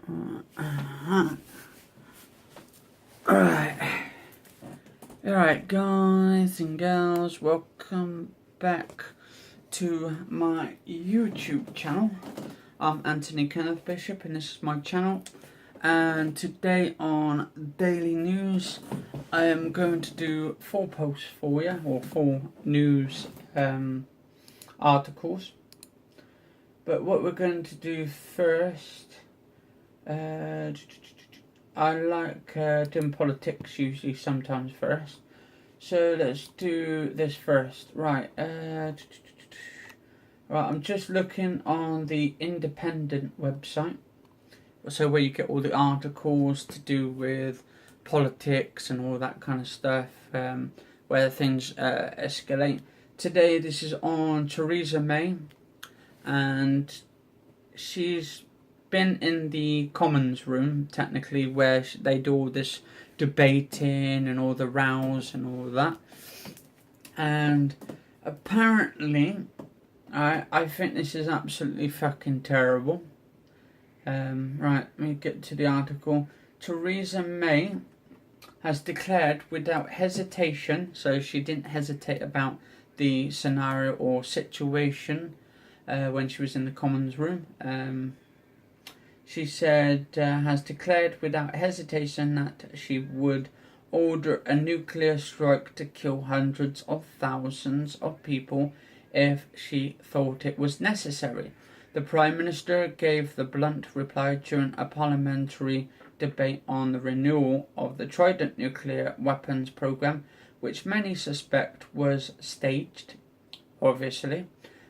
Alright guys and girls, welcome back to my YouTube channel. I'm Anthony Kenneth Bishop and this is my channel, and today on Daily News I am going to do 4 posts for you, or 4 news articles. But what we're going to do first, I like doing politics usually sometimes first. So let's do this first. Right, I'm just looking on the Independent website. So where you get all the articles to do with politics and all that kind of stuff, where things escalate. Today this is on Theresa May, and she's been in the Commons room, technically, where they do all this debating and all the rows and all that. And apparently, I think this is absolutely fucking terrible. Right, let me get to the article. Theresa May has declared without hesitation, so she didn't hesitate about the scenario or situation when she was in the Commons room. She said, has declared without hesitation that she would order a nuclear strike to kill hundreds of thousands of people if she thought it was necessary. The Prime Minister gave the blunt reply during a parliamentary debate on the renewal of the Trident nuclear weapons programme, which many suspect was staged, obviously.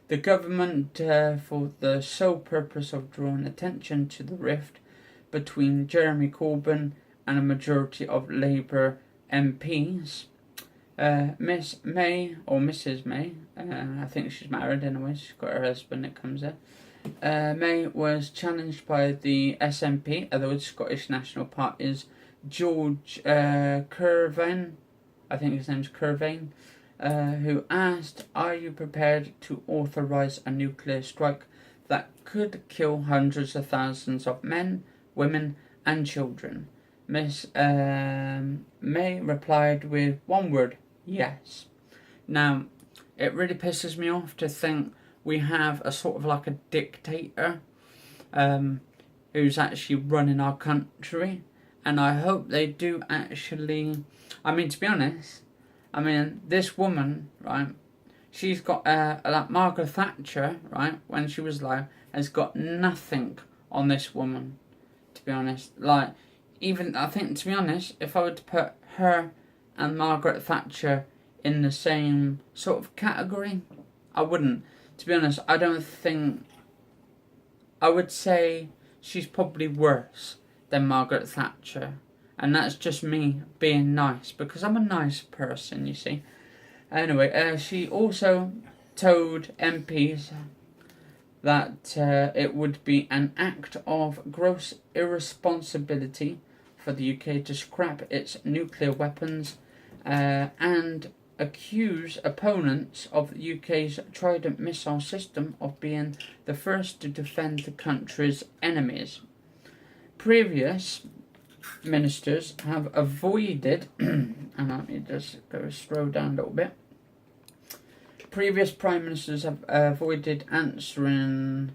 The government, for the sole purpose of drawing attention to the rift between Jeremy Corbyn and a majority of Labour MPs, Miss May, or Mrs May, I think she's married anyway, she's got her husband that comes there. May was challenged by the SNP, otherwise Scottish National Party's George Corbyn, I think his name's Corbyn, who asked, "Are you prepared to authorise a nuclear strike that could kill hundreds of thousands of men, women and children?" Miss May replied with one word: yes. Now, it really pisses me off to think we have a sort of like a dictator who's actually running our country, and I hope they do actually, to be honest, this woman, right, she's got, like Margaret Thatcher, right, when she was alive, has got nothing on this woman, to be honest. Like, even, I think, to be honest, if I were to put her and Margaret Thatcher in the same sort of category, I wouldn't. To be honest, I don't think, I would say she's probably worse than Margaret Thatcher. And that's just me being nice, because I'm a nice person, you see. Anyway, she also told MPs that it would be an act of gross irresponsibility for the UK to scrap its nuclear weapons and accuse opponents of the UK's Trident missile system of being the first to defend the country's enemies. Previous ministers have avoided, and let me just scroll down a little bit. Previous prime ministers have avoided answering.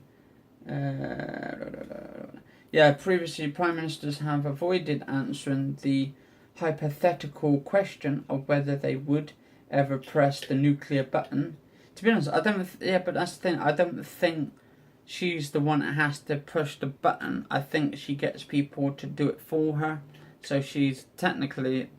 Previously prime ministers have avoided answering the hypothetical question of whether they would ever press the nuclear button. To be honest, I don't. Yeah, but that's the thing. I don't think she's the one that has to push the button. I think she gets people to do it for her. So she's technically,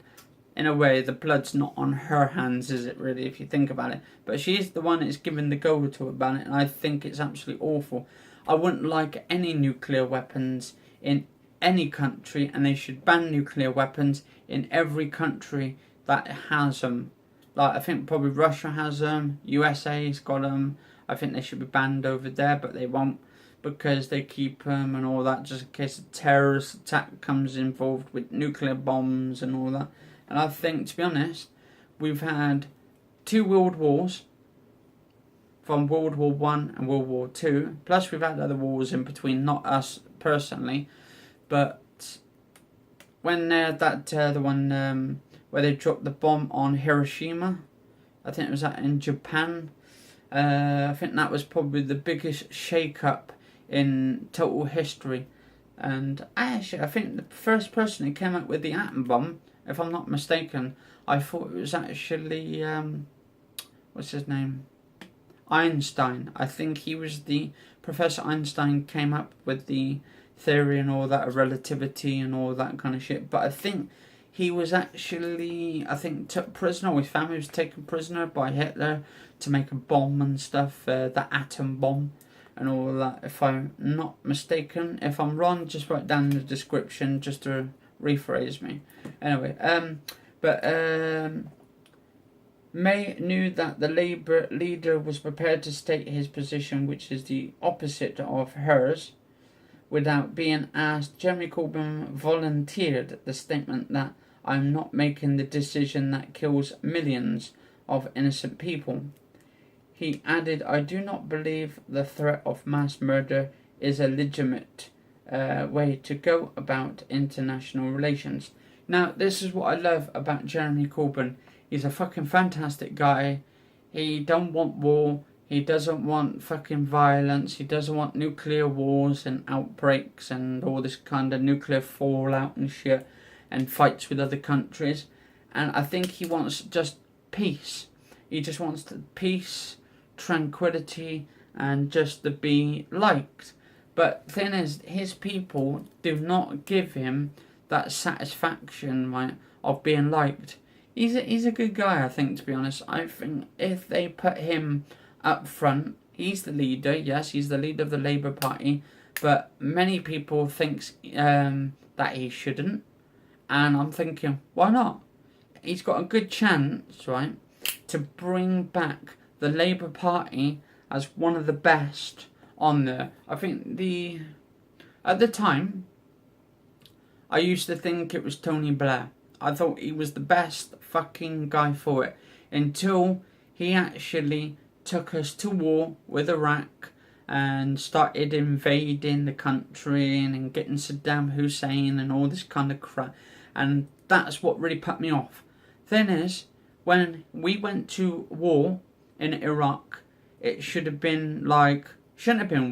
in a way, the blood's not on her hands, is it really, if you think about it? But she's the one that's given the go to about it, and I think it's absolutely awful. I wouldn't like any nuclear weapons in any country, and they should ban nuclear weapons in every country that has them. Like, I think probably Russia has them, USA's got them. I think they should be banned over there, but they won't, because they keep them and all that, just in case a terrorist attack comes involved with nuclear bombs and all that. And I think, to be honest, we've had 2 world wars, from World War I and World War II, plus we've had other wars in between, not us personally, But when the one where they dropped the bomb on Hiroshima, I think it was that in Japan. I think that was probably the biggest shake-up in total history. And actually, I think the first person who came up with the atom bomb, if I'm not mistaken, I thought it was actually, what's his name? Einstein. I think he was Professor Einstein came up with the theory and all that of relativity and all that kind of shit. But I think he was actually, took prisoner, or his family was taken prisoner by Hitler to make a bomb and stuff, the atom bomb and all that, if I'm not mistaken. If I'm wrong, just write down in the description just to rephrase me. Anyway, May knew that the Labour leader was prepared to state his position, which is the opposite of hers, without being asked. Jeremy Corbyn volunteered the statement that I'm not making the decision that kills millions of innocent people. He added, I do not believe the threat of mass murder is a legitimate way to go about international relations. Now, this is what I love about Jeremy Corbyn. He's a fucking fantastic guy. He don't want war. He doesn't want fucking violence. He doesn't want nuclear wars and outbreaks and all this kind of nuclear fallout and shit and fights with other countries. And I think he wants just peace. He just wants peace, tranquility, and just to be liked. But the thing is, his people do not give him that satisfaction, right, of being liked. He's a good guy, I think, to be honest. I think if they put him up front, he's the leader. Yes, he's the leader of the Labour Party, but many people think that he shouldn't. And I'm thinking, why not? He's got a good chance, right, to bring back the Labour Party as one of the best on there. I think at the time, I used to think it was Tony Blair. I thought he was the best fucking guy for it, until he actually took us to war with Iraq and started invading the country and getting Saddam Hussein and all this kind of crap. And that's what really put me off. Thing is, when we went to war in Iraq, it shouldn't have been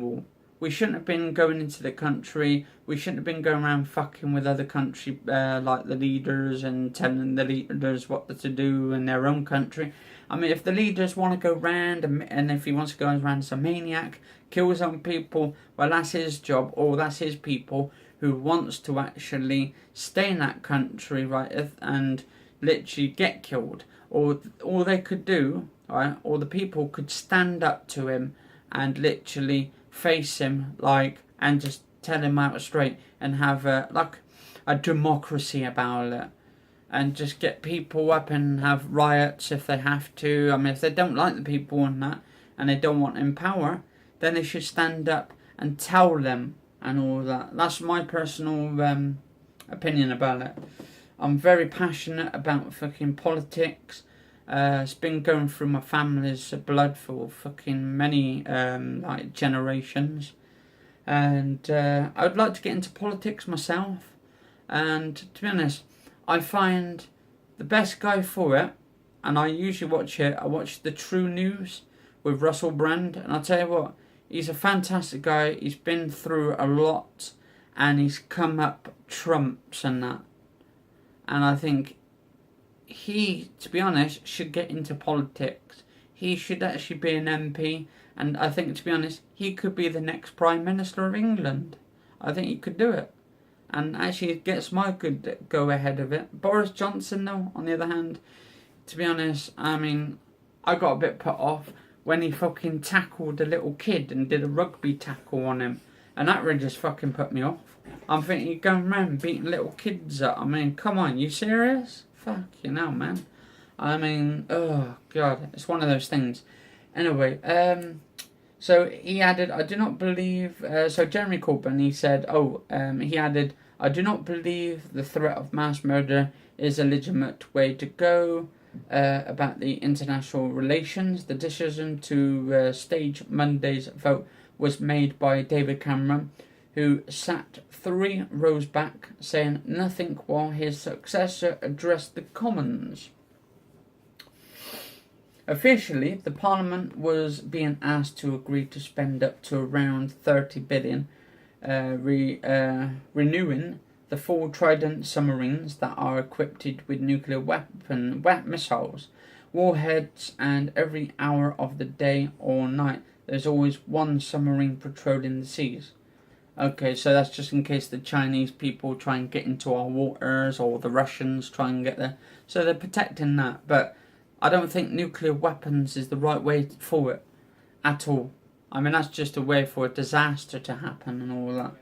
war. We shouldn't have been going into the country. We shouldn't have been going around fucking with other country, like the leaders, and telling the leaders what to do in their own country. I mean, if the leaders want to go round, and if he wants to go around as a maniac, kill his own people, well, that's his job, or that's his people who wants to actually stay in that country, right, and literally get killed. Or all they could do, right, or the people could stand up to him and literally face him, and just tell him out straight, and have a democracy about it, and just get people up and have riots if they have to. I mean, if they don't like the people and that, and they don't want in power, then they should stand up and tell them and all that. That's my personal opinion about it. I'm very passionate about fucking politics. It's been going through my family's blood for fucking many generations, and I would like to get into politics myself. And to be honest, I find the best guy for it, and I usually watch it. I watch the True News with Russell Brand, and I'll tell you what, he's a fantastic guy. He's been through a lot, and he's come up trumps and that. And I think he, to be honest, should get into politics. He should actually be an MP, and I think, to be honest, he could be the next Prime Minister of England. I think he could do it, and actually it gets my good go ahead of it. Boris Johnson, though, on the other hand, to be honest, I mean, I got a bit put off when he fucking tackled a little kid and did a rugby tackle on him, and that really just fucking put me off. I'm thinking, you're going around beating little kids up. I mean, come on, you serious? Fuck you know, man. I mean, oh god, it's one of those things. Anyway, so he added, I do not believe, so Jeremy Corbyn, he said, he added, I do not believe the threat of mass murder is a legitimate way to go about the international relations. The decision to stage Monday's vote was made by David Cameron, who sat 3 rows back, saying nothing while his successor addressed the Commons. Officially, the Parliament was being asked to agree to spend up to around 30 billion renewing the 4 Trident submarines that are equipped with nuclear missiles, warheads, and every hour of the day or night there's always one submarine patrolling the seas. Okay, so that's just in case the Chinese people try and get into our waters, or the Russians try and get there. So they're protecting that, but I don't think nuclear weapons is the right way for it at all. I mean, that's just a way for a disaster to happen and all that.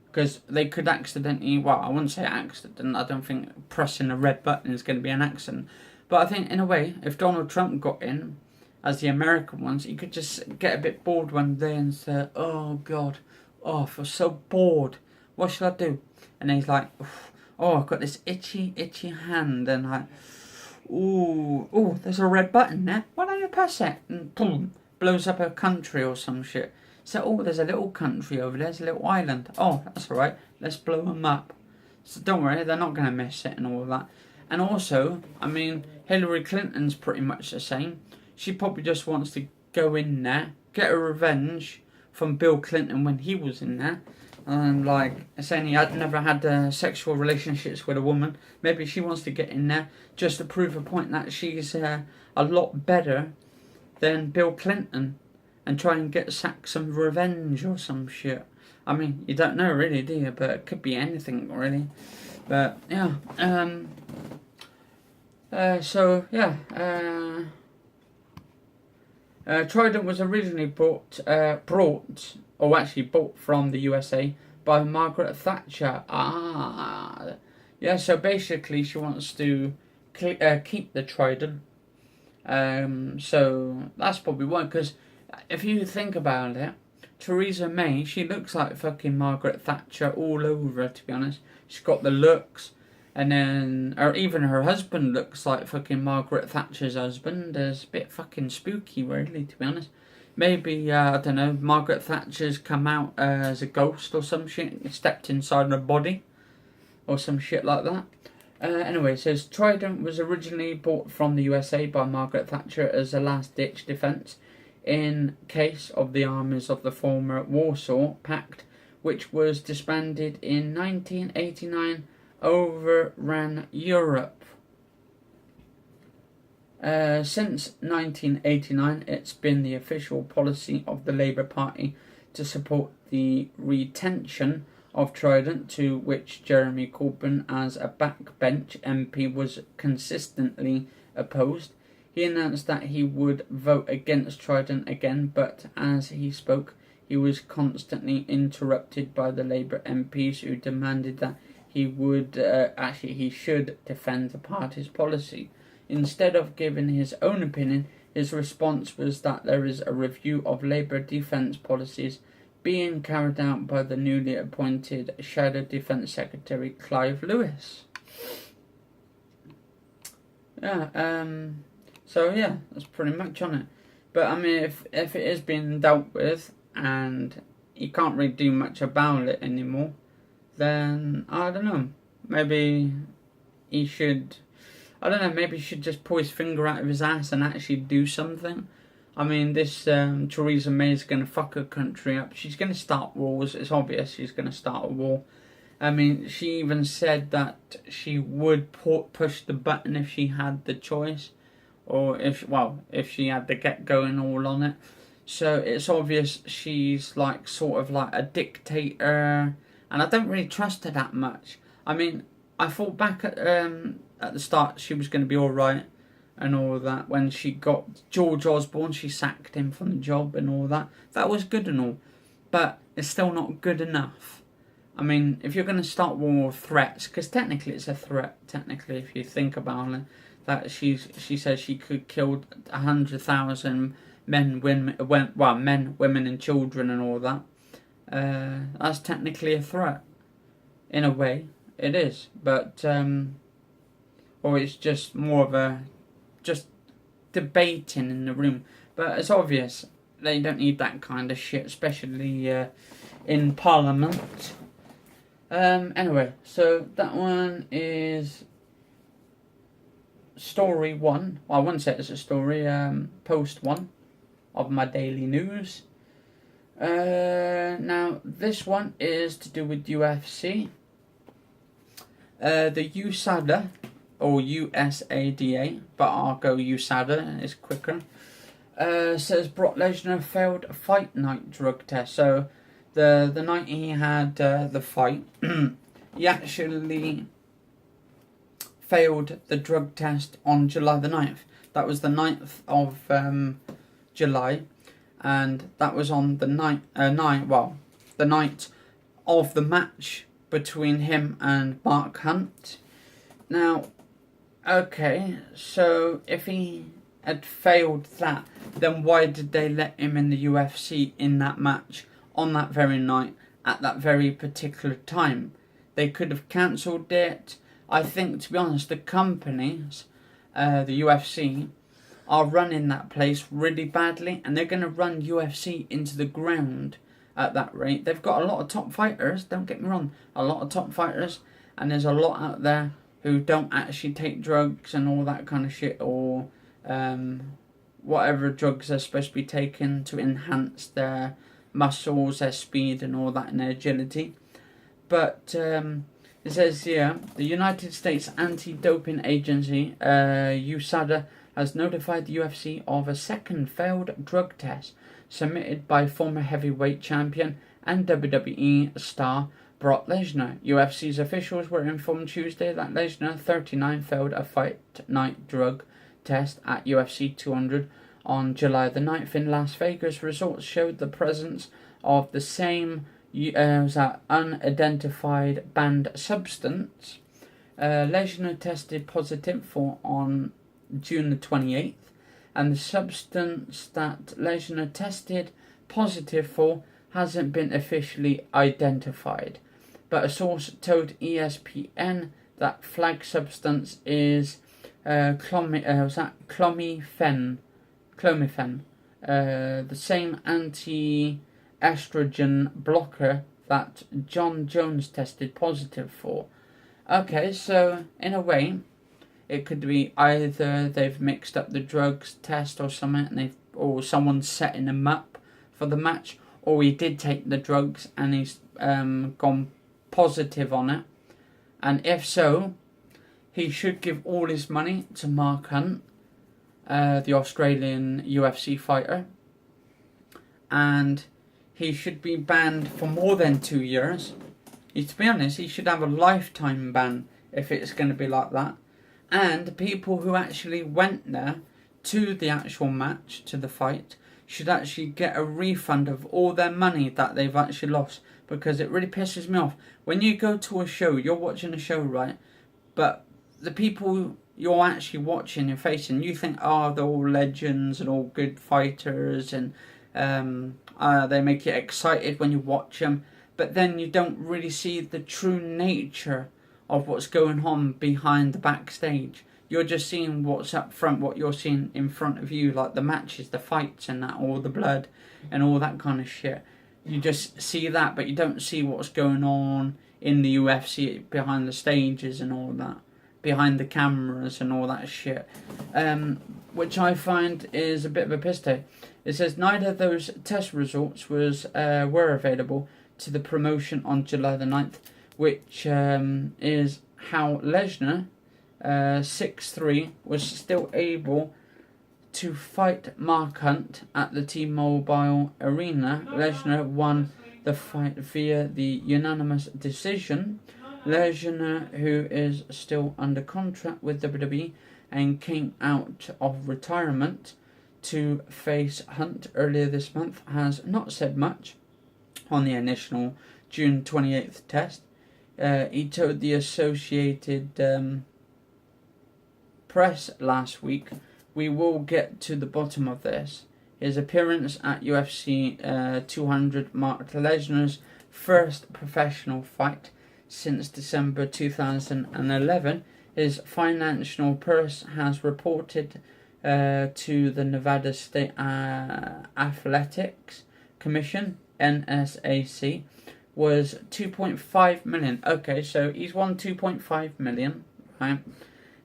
Because they could accidentally, well, I wouldn't say accident, I don't think pressing a red button is going to be an accident. But I think, in a way, if Donald Trump got in, as the American ones, he could just get a bit bored one day and say, oh, God, oh, I feel so bored. What should I do? And then he's like, oh, I've got this itchy hand, and like, ooh, there's a red button there. Why don't you press it? And boom, blows up a country or some shit. So, oh, there's a little country over there, there's a little island. Oh, that's alright, let's blow them up. So don't worry, they're not going to miss it and all that. And also, I mean, Hillary Clinton's pretty much the same. She probably just wants to go in there, get a revenge from Bill Clinton when he was in there. And like saying he had never had sexual relationships with a woman. Maybe she wants to get in there just to prove a point that she's a lot better than Bill Clinton, and try and get some revenge or some shit. I mean, you don't know really, do you? But it could be anything really. But yeah, Trident was originally bought from the USA by Margaret Thatcher. So basically she wants to keep the Trident. So that's probably why, because if you think about it, Theresa May, she looks like fucking Margaret Thatcher all over, to be honest. She's got the looks, and then, or even her husband looks like fucking Margaret Thatcher's husband. It's a bit fucking spooky, really, to be honest. Maybe, I don't know, Margaret Thatcher's come out as a ghost or some shit, stepped inside her body, or some shit like that. Anyway, it says, Trident was originally bought from the USA by Margaret Thatcher as a last-ditch defence in case of the armies of the former Warsaw Pact, which was disbanded in 1989, overran Europe. Since 1989, it's been the official policy of the Labour Party to support the retention of Trident, to which Jeremy Corbyn, as a backbench MP, was consistently opposed. He announced that he would vote against Trident again, but as he spoke, he was constantly interrupted by the Labour MPs who demanded that he should defend the party's policy. Instead of giving his own opinion, his response was that there is a review of Labour defence policies being carried out by the newly appointed Shadow Defence Secretary Clive Lewis. So yeah, that's pretty much on it. But I mean, if it is being dealt with and you can't really do much about it anymore, then I don't know. Maybe he should. Maybe he should just pull his finger out of his ass and actually do something. I mean, this Theresa May is going to fuck her country up. She's going to start wars. It's obvious she's going to start a war. I mean, she even said that she would push the button if she had the choice. Or if she had to get going all on it. So it's obvious she's like sort of like a dictator. And I don't really trust her that much. I mean, I thought back at the start she was going to be alright and all that. When she got George Osborne, she sacked him from the job and all that. That was good and all. But it's still not good enough. I mean, if you're going to start war with threats, because technically it's a threat, technically, if you think about it, that she says she could kill 100,000 men, women, and children and all that. That's technically a threat. In a way, it is. But, or it's just more of just debating in the room. But it's obvious they don't need that kind of shit, especially in Parliament. Anyway, so that one is story 1. Well, I wouldn't say it's a story, post 1 of my daily news. Now, this one is to do with UFC. The USADA, or USADA, but I'll go USADA, it's quicker, says Brock Lesnar failed a fight night drug test. So, the night he had the fight, he actually failed the drug test on July the 9th. That was the 9th of July. And that was on the night of the match between him and Mark Hunt. Now, okay, so if he had failed that, then why did they let him in the UFC in that match on that very night at that very particular time? They could have cancelled it. I think, to be honest, the companies, the UFC, are running that place really badly, and they're going to run UFC into the ground at that rate. They've got a lot of top fighters, don't get me wrong, a lot of top fighters, and there's a lot out there who don't actually take drugs and all that kind of shit, or whatever drugs they're supposed to be taking to enhance their muscles, their speed and all that, and their agility. But it says here, the United States Anti-Doping Agency, USADA, has notified the UFC of a second failed drug test submitted by former heavyweight champion and WWE star Brock Lesnar. UFC's officials were informed Tuesday that Lesnar, 39, failed a fight night drug test at UFC 200 on July the 9th in Las Vegas. Results showed the presence of the same unidentified banned substance. Lesnar tested positive for on June the 28th, and the substance that Lesnar tested positive for hasn't been officially identified. But a source told ESPN that flag substance is clomiphene, the same anti-estrogen blocker that John Jones tested positive for. Okay, so in a way, it could be either they've mixed up the drugs test or something, or someone's setting him up for the match, or he did take the drugs and he's gone positive on it. And if so, he should give all his money to Mark Hunt, the Australian UFC fighter, and he should be banned for more than 2 years. To be honest, he should have a lifetime ban if it's going to be like that. And people who actually went there to the actual match, to the fight, should actually get a refund of all their money that they've actually lost. Because it really pisses me off. When you go to a show, you're watching a show, right? But the people you're actually watching, you're facing, you think, oh, they're all legends and all good fighters, and they make you excited when you watch them. But then you don't really see the true nature of what's going on behind the backstage. You're just seeing what's up front, what you're seeing in front of you, like the matches, the fights and that, all the blood and all that kind of shit. You just see that, but you don't see what's going on in the UFC behind the stages and all that, behind the cameras and all that shit, which I find is a bit of a piss take. It says neither of those test results were available to the promotion on July the 9th, which is how Lesnar, 6'3", was still able to fight Mark Hunt at the T-Mobile Arena. Lesnar won the fight via the unanimous decision. Lesnar, who is still under contract with WWE and came out of retirement to face Hunt earlier this month, has not said much on the initial June 28th test. He told the Associated Press last week, "We will get to the bottom of this." His appearance at UFC 200 marked Lesnar's first professional fight since December 2011. His financial purse has reported to the Nevada State Athletics Commission NSAC was 2.5 million. Okay, so he's won 2.5 million, right?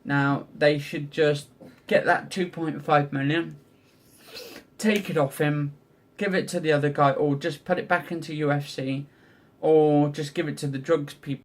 Now, they should just get that 2.5 million, take it off him, give it to the other guy, or just put it back into UFC, or just give it to the drugs people.